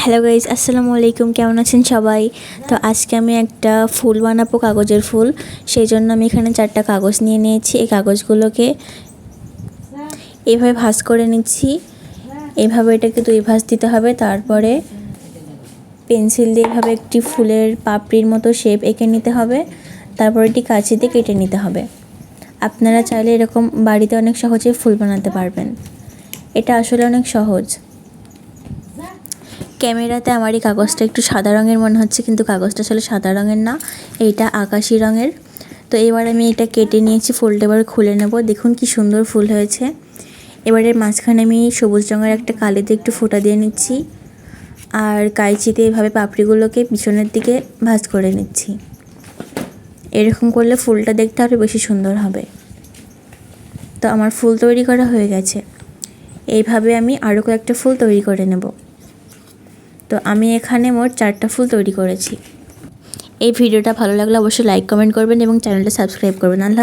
Hello guys, আসসালামু আলাইকুম। কেমন আছেন সবাই? তো আজকে আমি একটা ফুল বানাবো, কাগজের ফুল। সেই জন্য আমি এখানে 4টা কাগজ নিয়ে নিয়েছি। এই কাগজগুলোকে এভাবে ভাঁজ করে নিচ্ছি। এভাবে এটাকে 2 ভাঁজ দিতে হবে। তারপরে পেন্সিল দিয়ে এভাবে একটি ফুলের পাপড়ির মতো শেপ এঁকে নিতে হবে। তারপর এটি কাঁচি দিয়ে কেটে নিতে হবে। আপনারা চাইলে এরকম বাড়িতে অনেক সহজেই ফুল বানাতে পারবেন। এটা আসলে অনেক সহজ। ক্যামেরাতে আমার এই কাগজটা একটু সাদা রঙের মনে হচ্ছে, কিন্তু কাগজটা আসলে সাদা রঙের না, এইটা আকাশি রঙের। তো এবার আমি এটা কেটে নিয়েছি, ফুলটা এবার খুলে নেব। দেখুন কি সুন্দর ফুল হয়েছে। এবারে মাঝখানে আমি সবুজ রঙের একটা কালি দিয়ে একটু ফোঁটা দিয়ে নিচ্ছি, আর কাঁচিতে এভাবে পাপড়িগুলোকে পিছনের দিকে ভাঁজ করে নিচ্ছি। এরকম করলে ফুলটা দেখতে আরও বেশি সুন্দর হবে। তো আমার ফুল তৈরি করা হয়ে গেছে। এইভাবে আমি আরও কয়েকটা ফুল তৈরি করে নেব। তো আমি এখানে মোট 4টা ফুল তৈরি করেছি। এই ভিডিওটা ভালো লাগলে অবশ্যই লাইক কমেন্ট করবেন এবং চ্যানেলটা সাবস্ক্রাইব করবেন। আল্লাহ।